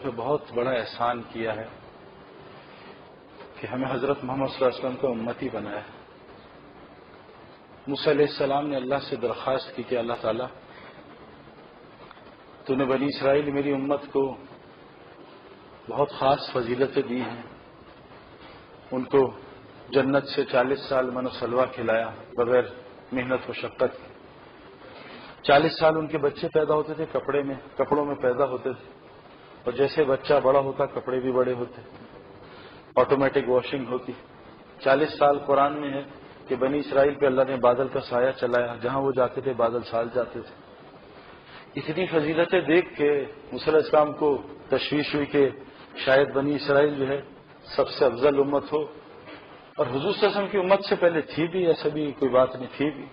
تو بہت بڑا احسان کیا ہے کہ ہمیں حضرت محمد صلی اللہ علیہ وسلم کا امتی بنایا ہے۔ موسیٰ علیہ السلام نے اللہ سے درخواست کی کہ اللہ تعالیٰ تو نے بنی اسرائیل میری امت کو بہت خاص فضیلتیں دی ہیں، ان کو جنت سے 40 سال من و سلوہ کھلایا بغیر محنت و شقت۔ 40 سال ان کے بچے پیدا ہوتے تھے کپڑوں میں پیدا ہوتے تھے، اور جیسے بچہ بڑا ہوتا کپڑے بھی بڑے ہوتے، آٹومیٹک واشنگ ہوتی۔ 40 سال قرآن میں ہے کہ بنی اسرائیل پہ اللہ نے بادل کا سایہ چلایا، جہاں وہ جاتے تھے بادل سال جاتے تھے۔ اتنی فضیلتیں دیکھ کے موسیٰ علیہ السلام کو تشویش ہوئی کہ شاید بنی اسرائیل جو ہے سب سے افضل امت ہو، اور حضور صلی اللہ علیہ وسلم کی امت سے پہلے تھی بھی، ایسا بھی کوئی بات نہیں تھی بھی۔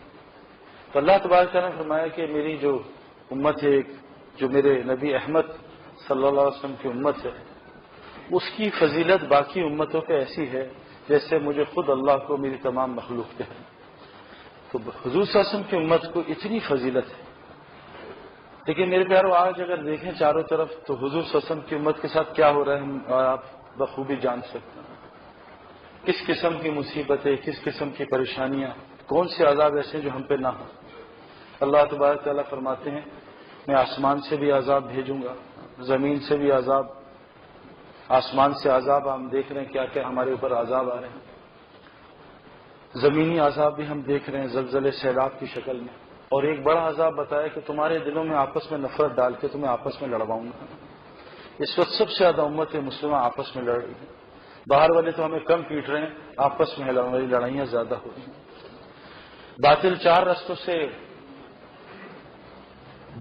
تو اللہ تبارک تعالیٰ نے فرمایا کہ میری جو امت ہے، جو میرے نبی احمد صلی اللہ علیہ وسلم کی امت ہے، اس کی فضیلت باقی امتوں پہ ایسی ہے جیسے مجھے خود اللہ کو میری تمام مخلوق کے ہے۔ تو حضور صلی اللہ علیہ وسلم کی امت کو اتنی فضیلت ہے۔ لیکن میرے پیارو، آج اگر دیکھیں چاروں طرف تو حضور صلی اللہ علیہ وسلم کی امت کے ساتھ کیا ہو رہا ہے آپ بخوبی جان سکتے ہیں۔ کس قسم کی مصیبتیں، کس قسم کی پریشانیاں، کون سے عذاب ایسے جو ہم پہ نہ ہوں۔ اللہ تبارک تعالیٰ فرماتے ہیں میں آسمان سے بھی عذاب بھیجوں گا، زمین سے بھی عذاب۔ آسمان سے عذاب ہم دیکھ رہے ہیں کیا کیا ہمارے اوپر عذاب آ رہے ہیں، زمینی عذاب بھی ہم دیکھ رہے ہیں زلزلے سیلاب کی شکل میں، اور ایک بڑا عذاب بتایا کہ تمہارے دلوں میں آپس میں نفرت ڈال کے تمہیں آپس میں لڑواؤں گا۔ اس وقت سب سے زیادہ امت مسلمہ آپس میں لڑ رہی ہے، باہر والے تو ہمیں کم پیٹ رہے ہیں، آپس میں ہماری لڑائیاں زیادہ ہو رہی ہیں۔ باطل 4 رستوں سے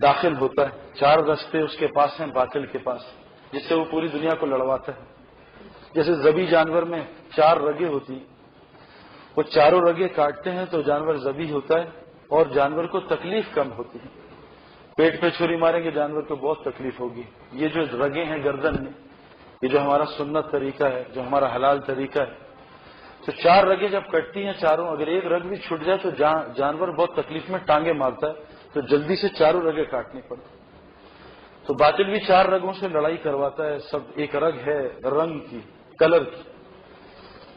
داخل ہوتا ہے، 4 رستے اس کے پاس ہیں باطل کے پاس، جس سے وہ پوری دنیا کو لڑواتا ہے۔ جیسے ذبی جانور میں 4 رگیں ہوتی ہیں، وہ چاروں رگیں کاٹتے ہیں تو جانور ذبی ہوتا ہے اور جانور کو تکلیف کم ہوتی ہے۔ پیٹ پہ چھری ماریں گے جانور کو بہت تکلیف ہوگی۔ یہ جو رگیں ہیں گردن میں، یہ جو ہمارا سنت طریقہ ہے، جو ہمارا حلال طریقہ ہے، تو 4 رگیں جب کٹتی ہیں چاروں، اگر ایک رگ بھی چھٹ جائے تو جانور بہت تکلیف میں ٹانگیں مارتا ہے، تو جلدی سے چاروں رگیں کاٹنی پڑتی۔ تو باطل بھی 4 رگوں سے لڑائی کرواتا ہے۔ سب ایک رگ ہے رنگ کی، کلر کی۔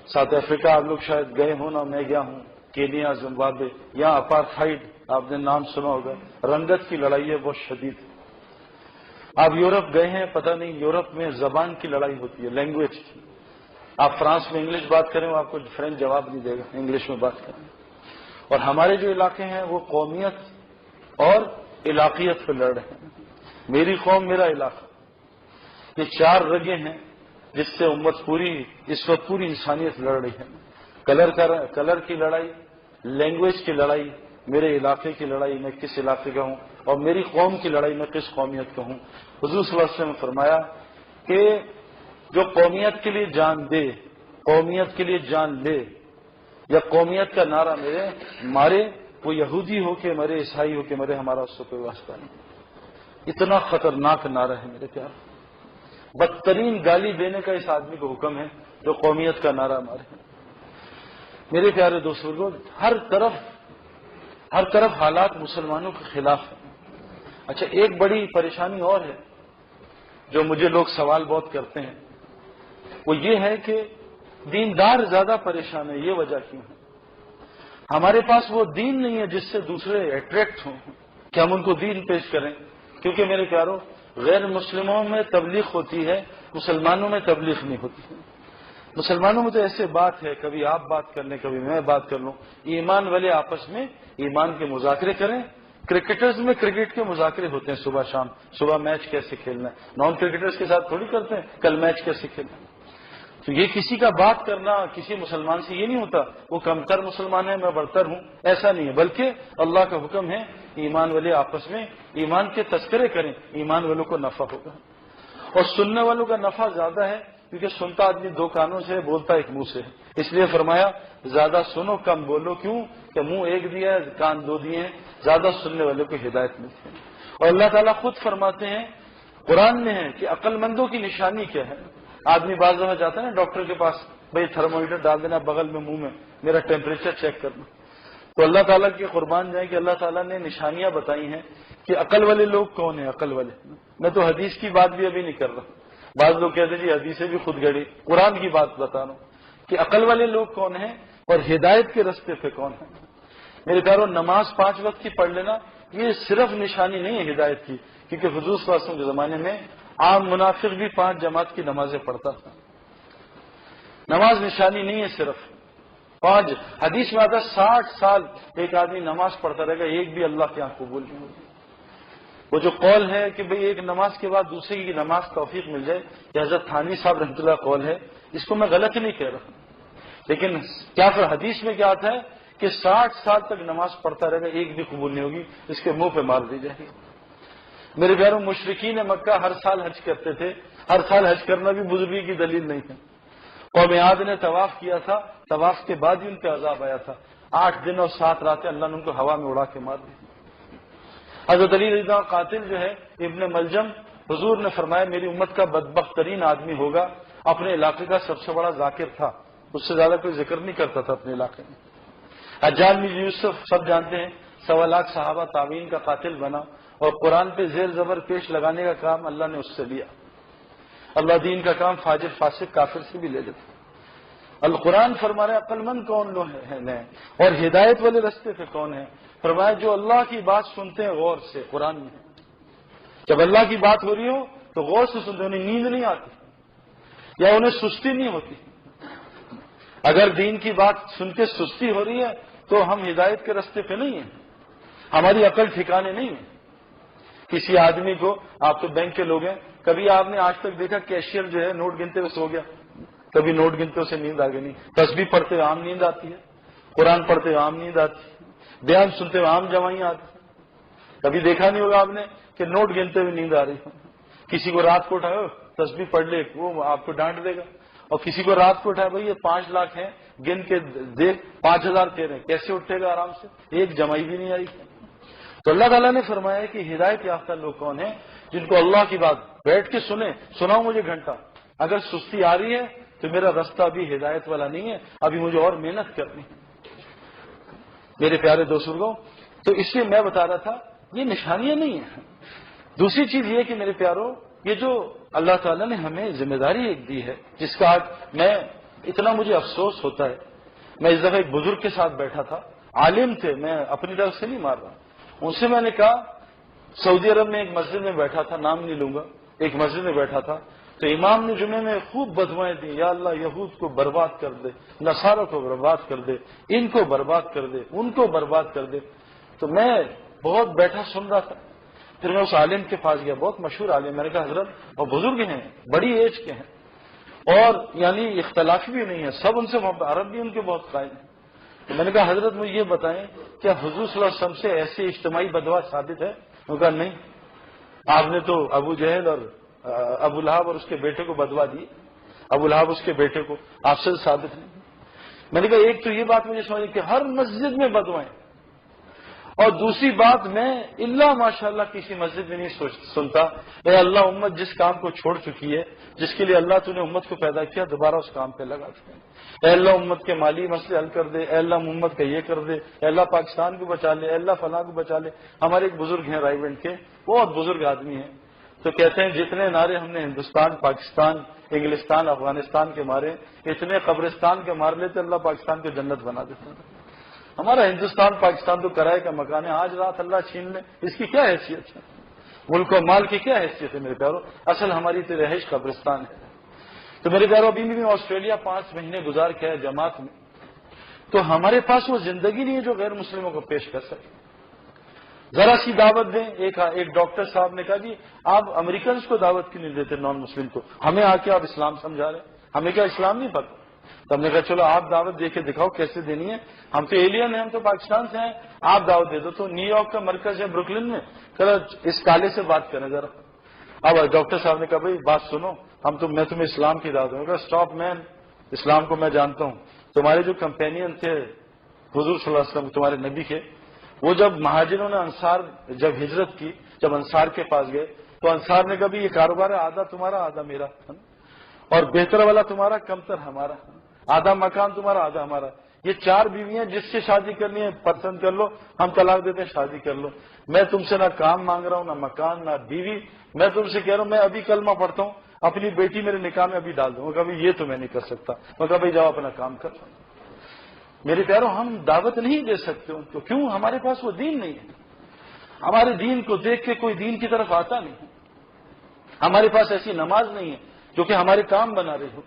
ساؤتھ افریقہ آپ لوگ شاید گئے ہوں نا، میں گیا ہوں، کینیا، زمبابوے، یہاں اپارتھائڈ آپ نے نام سنا ہوگا، رنگت کی لڑائی ہے بہت شدید۔ آپ یورپ گئے ہیں، پتہ نہیں، یورپ میں زبان کی لڑائی ہوتی ہے، لینگویج کی۔ آپ فرانس میں انگلش بات کریں وہ آپ کو فرینچ جواب نہیں دے گا، انگلش میں بات کریں۔ اور ہمارے جو علاقے ہیں وہ قومیت اور علاقیت پہ لڑ رہے ہیں، میری قوم میرا علاقہ۔ یہ 4 رگیں ہیں جس سے امت اس وقت پوری انسانیت لڑ رہی ہے۔ کلر کی لڑائی، لینگویج کی لڑائی، میرے علاقے کی لڑائی، میں کس علاقے کا ہوں، اور میری قوم کی لڑائی، میں کس قومیت کا ہوں۔ حضور صلی اللہ علیہ وسلم نے فرمایا کہ جو قومیت کے لیے جان دے، قومیت کے لیے جان لے، یا قومیت کا نعرہ مارے، وہ یہودی ہو کے مرے، عیسائی ہو کے مرے، ہمارا اس سے کوئی واسطہ نہیں۔ اتنا خطرناک نعرہ ہے میرے پیار۔ بدترین گالی دینے کا اس آدمی کو حکم ہے جو قومیت کا نعرہ مارے۔ میرے پیارے دوستوں، ہر طرف حالات مسلمانوں کے خلاف ہیں۔ اچھا، ایک بڑی پریشانی اور ہے جو مجھے لوگ سوال بہت کرتے ہیں، وہ یہ ہے کہ دیندار زیادہ پریشان ہے، یہ وجہ کیوں ہے؟ ہمارے پاس وہ دین نہیں ہے جس سے دوسرے اٹریکٹ ہوں کہ ہم ان کو دین پیش کریں، کیونکہ میرے پیاروں، غیر مسلموں میں تبلیغ ہوتی ہے، مسلمانوں میں تبلیغ نہیں ہوتی ہے۔ مسلمانوں میں تو ایسے بات ہے، کبھی آپ بات کر لیں، کبھی میں بات کر لوں، ایمان والے آپس میں ایمان کے مذاکرے کریں۔ کرکٹرز میں کرکٹ کے مذاکرے ہوتے ہیں صبح شام، صبح میچ کیسے کھیلنا ہے، نان کرکٹرز کے ساتھ تھوڑی کرتے ہیں کل میچ کیسے کھیلنا ہے۔ تو یہ کسی کا بات کرنا کسی مسلمان سے یہ نہیں ہوتا وہ کمتر مسلمان ہے میں برتر ہوں، ایسا نہیں ہے، بلکہ اللہ کا حکم ہے ایمان والے آپس میں ایمان کے تذکرے کریں، ایمان والوں کو نفع ہوگا۔ اور سننے والوں کا نفع زیادہ ہے، کیونکہ سنتا آدمی 2 کانوں سے، بولتا 1 منہ سے، اس لیے فرمایا زیادہ سنو کم بولو۔ کیوں کہ منہ 1 دیا ہے، کان 2 دیے ہیں، زیادہ سننے والوں کو ہدایت ملتی ہے۔ اور اللہ تعالیٰ خود فرماتے ہیں قرآن میں ہے کہ عقل مندوں کی نشانی کیا ہے۔ آدمی بعض دفعہ جاتا ہے نا ڈاکٹر کے پاس، بھائی تھرمومیٹر ڈال دینا بغل میں، منہ میں، میرا ٹیمپریچر چیک کرنا۔ تو اللہ تعالیٰ کے قربان جائیں کہ اللہ تعالیٰ نے نشانیاں بتائی ہیں کہ عقل والے لوگ کون ہیں۔ عقل والے، میں تو حدیث کی بات بھی ابھی نہیں کر رہا، بعض لوگ کہتے ہیں جی حدیثیں بھی خود گڑی، قرآن کی بات بتا رہا ہوں کہ عقل والے لوگ کون ہیں اور ہدایت کے رستے پہ کون ہیں۔ میرے پیارو، نماز 5 وقت کی پڑھ لینا یہ صرف نشانی نہیں ہے ہدایت کی، کیونکہ حضور صلی اللہ علیہ وسلم کے زمانے میں عام منافق بھی 5 جماعت کی نمازیں پڑھتا تھا۔ نماز نشانی نہیں ہے صرف 5، حدیث میں آتا ہے 60 سال ایک آدمی نماز پڑھتا رہے گا، ایک بھی اللہ کے یہاں قبول نہیں ہوگی۔ وہ جو قول ہے کہ بھئی ایک نماز کے بعد دوسرے کی نماز توفیق مل جائے، یہ حضرت تھانوی صاحب رحمۃ اللہ قول ہے، اس کو میں غلط نہیں کہہ رہا، لیکن کیا پھر حدیث میں کیا آتا ہے کہ 60 سال تک نماز پڑھتا رہے گا، ایک بھی قبول نہیں ہوگی، اس کے منہ پہ مار دی جائے گی۔ میرے پیاروں، مشرکین مکہ ہر سال حج کرتے تھے، ہر سال حج کرنا بھی بزرگی کی دلیل نہیں ہے۔ قوم عاد نے طواف کیا تھا، طواف کے بعد ہی ان پہ عذاب آیا تھا، 8 دن اور 7 راتیں اللہ نے ان کو ہوا میں اڑا کے مار دی۔ حضرت علی رضی اللہ قاتل جو ہے ابن ملجم، حضور نے فرمایا میری امت کا بدبخت ترین آدمی ہوگا، اپنے علاقے کا سب سے بڑا ذاکر تھا، اس سے زیادہ کوئی ذکر نہیں کرتا تھا اپنے علاقے میں۔ حجاج بن یوسف سب جانتے ہیں، 1.25 لاکھ صحابہ تابعین کا قاتل بنا، اور قرآن پہ زیر زبر پیش لگانے کا کام اللہ نے اس سے لیا۔ اللہ دین کا کام فاجر فاسق کافر سے بھی لے لیتا۔ القرآن فرما رہے عقل مند کون لوگ ہیں اور ہدایت والے رستے پہ کون ہیں؟ فرمایا جو اللہ کی بات سنتے ہیں غور سے، قرآن میں جب اللہ کی بات ہو رہی ہو تو غور سے سنتے، انہیں نیند نہیں آتی یا انہیں سستی نہیں ہوتی۔ اگر دین کی بات سن کے سستی ہو رہی ہے تو ہم ہدایت کے رستے پہ نہیں ہیں، ہماری عقل ٹھکانے نہیں ہے۔ کسی آدمی کو، آپ تو بینک کے لوگ ہیں، کبھی آپ نے آج تک دیکھا کیشیئر جو ہے نوٹ گنتے ہوئے سو گیا؟ کبھی نوٹ گنتے اسے نیند آ گئی نہیں؟ تسبیح پڑھتے ہوئے عام نیند آتی ہے، قرآن پڑھتے ہوئے عام نیند آتی ہے، بیان سنتے ہوئے عام جوائیاں آتی ہیں۔ کبھی دیکھا نہیں ہوگا آپ نے کہ نوٹ گنتے ہوئے نیند آ رہی ہے؟ کسی کو رات کو اٹھاؤ تسبیح پڑھ لے، وہ آپ کو ڈانٹ دے گا، اور کسی کو رات کو اٹھائے بھائی یہ 5 لاکھ ہیں گن کے دیکھ 5000 کہہ رہے ہیں، کیسے اٹھے گا آرام سے؟ ایک جمائی بھی نہیں آئی۔ تو اللہ تعالیٰ نے فرمایا کہ ہدایت یافتہ لوگ کون ہیں؟ جن کو اللہ کی بات بیٹھ کے سناؤ مجھے گھنٹہ، اگر سستی آ رہی ہے تو میرا رستہ ابھی ہدایت والا نہیں ہے، ابھی مجھے اور محنت کرنی ہے۔ میرے پیارے دوستوں، تو اس لیے میں بتا رہا تھا یہ نشانیاں نہیں ہیں۔ دوسری چیز یہ کہ میرے پیارو، یہ جو اللہ تعالیٰ نے ہمیں ذمہ داری ایک دی ہے، جس کا آج میں اتنا مجھے افسوس ہوتا ہے۔ میں اس دفعہ ایک بزرگ کے ساتھ بیٹھا تھا، عالم تھے، میں اپنی طرف سے نہیں مار رہا، ان سے میں نے کہا، سعودی عرب میں ایک مسجد میں بیٹھا تھا، نام نہیں لوں گا، ایک مسجد میں بیٹھا تھا تو امام نے جمعے میں خوب بدوائیں دی، یا اللہ یہود کو برباد کر دے، نصارہ کو برباد کر دے، ان کو برباد کر دے، ان کو برباد کر دے۔ تو میں بہت بیٹھا سن رہا تھا، پھر میں اس عالم کے پاس گیا، بہت مشہور عالم، میں نے کہا حضرت اور بزرگ ہیں، بڑی ایج کے ہیں، اور یعنی اختلاف بھی نہیں ہے، سب ان سے عرب بھی ان کے بہت قائم ہیں۔ تو میں نے کہا حضرت مجھے یہ بتائیں کیا حضور صلی اللہ علیہ وسلم سے ایسی اجتماعی بدوا ثابت ہے؟ انہوں نے کہا نہیں، آپ نے تو ابو جہل اور ابو لہب اور اس کے بیٹے کو بدوا دی، ابو لہب اس کے بیٹے کو، آپ سے ثابت نہیں۔ میں نے کہا ایک تو یہ بات مجھے سمجھ کہ ہر مسجد میں بدوائیں، اور دوسری بات میں اللہ ماشاءاللہ کسی مسجد میں نہیں سنتا، اے اللہ امت جس کام کو چھوڑ چکی ہے، جس کے لیے اللہ تو نے امت کو پیدا کیا، دوبارہ اس کام پہ لگا دے، اے اللہ امت کے مالی مسئلے حل کر دے، اے اللہ امت کا یہ کر دے، اے اللہ پاکستان کو بچا لے، اے اللہ فلاں کو بچا لے۔ ہمارے ایک بزرگ ہیں رائیونڈ کے، بہت بزرگ آدمی ہیں، تو کہتے ہیں جتنے نعرے ہم نے ہندوستان، پاکستان، انگلستان، افغانستان کے مارے، اتنے قبرستان کے مار لیتے، اللہ پاکستان کو جنت بنا دیتا۔ ہمارا ہندوستان پاکستان تو کرائے کا مکان ہے، آج رات اللہ چھین لے، اس کی کیا حیثیت ہے؟ ملک و مال کی کیا حیثیت ہے میرے پیارو؟ اصل ہماری تو رہائش قبرستان ہے۔ تو میرے پیارو ابھی بھی میں آسٹریلیا 5 مہینے گزار کے ہے جماعت میں، تو ہمارے پاس وہ زندگی نہیں ہے جو غیر مسلموں کو پیش کر سکے۔ ذرا سی دعوت دیں، ایک ڈاکٹر صاحب نے کہا جی آپ امریکنز کو دعوت کیوں نہیں دیتے، نان مسلم کو، ہمیں آ کے آپ اسلام سمجھا رہے ہیں، ہمیں کیا اسلام نہیں پتا؟ تو ہم نے کہا چلو آپ دعوت دے کے دکھاؤ کیسے دینی ہے، ہم تو ایلین ہیں، ہم تو پاکستان سے ہیں، آپ دعوت دے دو۔ تو نیو یارک کا مرکز ہے بروکلن میں، چلو اس کالے سے بات کریں ذرا۔ اب ڈاکٹر صاحب نے کہا بھائی بات سنو، میں تمہیں اسلام کی دعوت دوں گا۔ اسٹاپ مین، اسلام کو میں جانتا ہوں، تمہارے جو کمپینین تھے حضور صلی اللہ علیہ وسلم تمہارے نبی کے، وہ جب مہاجروں نے انصار جب ہجرت کی، جب انصار کے پاس گئے تو انصار نے کہا بھی یہ کاروبار ہے، آدھا تمہارا آدھا میرا، اور بہتر والا تمہارا کمتر ہمارا، آدھا مکان تمہارا آدھا ہمارا۔ یہ 4 بیویاں جس سے شادی کرنی ہے پسند کر لو، ہم طلاق دیتے ہیں شادی کر لو۔ میں تم سے نہ کام مانگ رہا ہوں، نہ مکان، نہ بیوی، میں تم سے کہہ رہا ہوں میں ابھی کلمہ پڑھتا ہوں، اپنی بیٹی میرے نکاح میں ابھی ڈال دوں. میں کہا بھائی یہ تو میں نہیں کر سکتا. میں کہا بھائی جاؤ اپنا کام کر. میرے پیاروں ہم دعوت نہیں دے سکتے ان کو. کیوں؟ ہمارے پاس وہ دین نہیں ہے. ہمارے دین کو دیکھ کے کوئی دین کی طرف آتا نہیں. ہمارے پاس ایسی نماز نہیں ہے جو کہ ہمارے کام بنا رہی ہو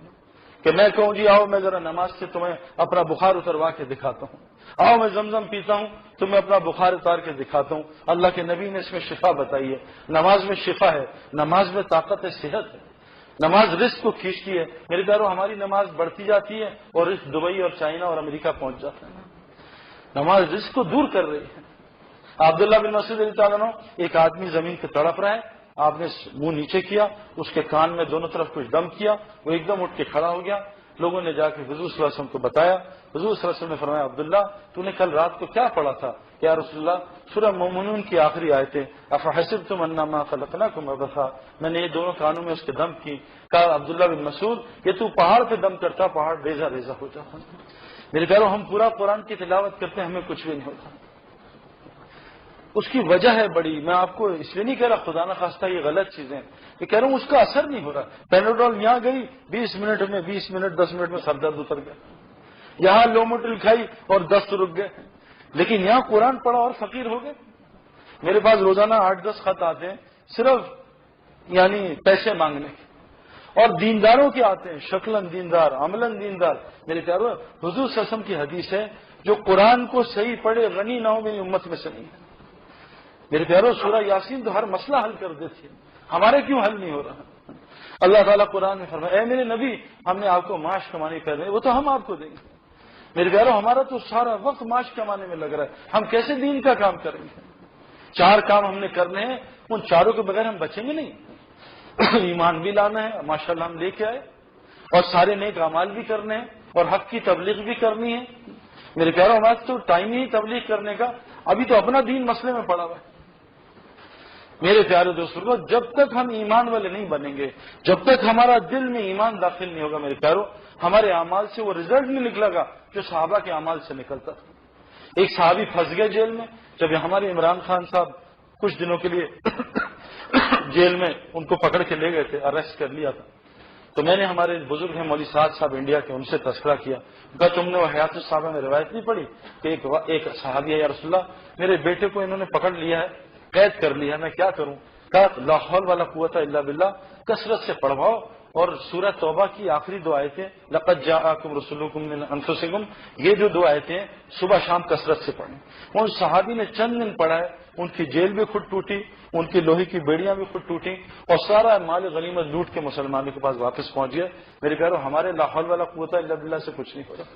کہ میں کہوں جی آؤ میں ذرا نماز سے تمہیں اپنا بخار اتروا کے دکھاتا ہوں. آؤ میں زمزم پیتا ہوں تمہیں اپنا بخار اتار کے دکھاتا ہوں. اللہ کے نبی نے اس میں شفا بتائی ہے. نماز میں شفا ہے. نماز میں طاقت ہے، صحت ہے. نماز رزق کو کھینچتی ہے. میرے پیاروں ہماری نماز بڑھتی جاتی ہے اور رزق دبئی اور چائنا اور امریکہ پہنچ جاتا ہے. نماز رزق کو دور کر رہی ہے. عبداللہ بن مسعود رضی اللہ عنہ، ایک آدمی زمین پہ تڑپ رہا ہے. آپ نے منہ نیچے کیا، اس کے کان میں دونوں طرف کچھ دم کیا، وہ ایک دم اٹھ کے کھڑا ہو گیا. لوگوں نے جا کے حضور صلی اللہ علیہ وسلم کو بتایا. حضور صلی اللہ علیہ وسلم نے فرمایا عبداللہ تو نے کل رات کو کیا پڑھا تھا؟ یا رسول اللہ سورہ مومنون کی آخری آیتیں افحسبتم انما خلقناکم عبثا. میں نے یہ دونوں کانوں میں اس کے دم کی. کہا عبداللہ بن مسعود یہ تو پہاڑ پہ دم کرتا پہاڑ ریزہ ریزہ ہو جاتا. میرے پیاروں ہم پورا قرآن کی تلاوت کرتے ہیں ہمیں کچھ بھی نہیں ہوتا. اس کی وجہ ہے بڑی. میں آپ کو اس لیے نہیں کہہ رہا خدا نخواستہ یہ غلط چیزیں، یہ کہہ رہا ہوں اس کا اثر نہیں ہو رہا. پیناڈول یہاں گئی 20 منٹ میں 10 منٹ میں سر درد اتر گیا. یہاں لوموٹل کھائی اور دست رک گئے. لیکن یہاں قرآن پڑھا اور فقیر ہو گئے. میرے پاس روزانہ 8-10 خط آتے ہیں صرف یعنی پیسے مانگنے کے، اور دینداروں کے آتے ہیں، شکلاً دیندار عملاً دیندار. میرے پیارو حضور صلی اللہ علیہ وسلم کی حدیث ہے جو قرآن کو صحیح پڑھے غنی نہ ہو میری امت میں سے نہیں ہے. میرے پیارو سورہ یاسین تو ہر مسئلہ حل کر دیتی ہے. ہمارے کیوں حل نہیں ہو رہا؟ اللہ تعالیٰ قرآن میں فرمایا اے میرے نبی ہم نے آپ کو معاش کمانے کر رہے ہیں، وہ تو ہم آپ کو دیں گے. میرے پیارو ہمارا تو سارا وقت معاش کمانے میں لگ رہا ہے. ہم کیسے دین کا کام کریں گے؟ 4 کام ہم نے کرنے ہیں، ان 4 کے بغیر ہم بچیں گے نہیں. ایمان بھی لانا ہے، ماشاءاللہ ہم لے کے آئے، اور سارے نیک اعمال بھی کرنے ہیں، اور حق کی تبلیغ بھی کرنی ہے. میرے پیارو ہمارا تو ٹائم ہی تبلیغ کرنے کا. ابھی تو اپنا دین مسئلے میں پڑا ہوا ہے. میرے پیارے دوستوں جب تک ہم ایمان والے نہیں بنیں گے، جب تک ہمارا دل میں ایمان داخل نہیں ہوگا، میرے پیارو ہمارے اعمال سے وہ رزلٹ نہیں نکلے گا جو صحابہ کے اعمال سے نکلتا تھا. ایک صحابی پھنس گئے جیل میں. جب ہمارے عمران خان صاحب کچھ دنوں کے لیے جیل میں ان کو پکڑ کے لے گئے تھے، اریسٹ کر لیا تھا، تو میں نے ہمارے بزرگ ہیں مولوی سعد صاحب انڈیا کے، ان سے تذکرہ کیا. کہا تم نے وہ حیات الصحابہ میں روایت نہیں پڑھی کہ ایک صحابی ہے یا رسول اللہ میرے بیٹے کو انہوں نے پکڑ لیا ہے، قید کر لیا ہے، میں کیا کروں؟ کہا لا حول ولا قوت الا باللہ کثرت سے پڑھواؤ. اور سورہ توبہ کی آخری 2 آیتیں لقد جاءکم رسولکم من انفسکم، یہ جو 2 آیتیں صبح شام کثرت سے پڑھیں. ان صحابی نے چند دن پڑھا ہے، ان کی جیل بھی خود ٹوٹی، ان کی لوہے کی بیڑیاں بھی خود ٹوٹیں، اور سارا مال غنیمت لوٹ کے مسلمانوں کے پاس واپس پہنچ گئے. میرے پیارو ہمارے لا حول ولا قوت الا باللہ سے کچھ نہیں ہو رہا.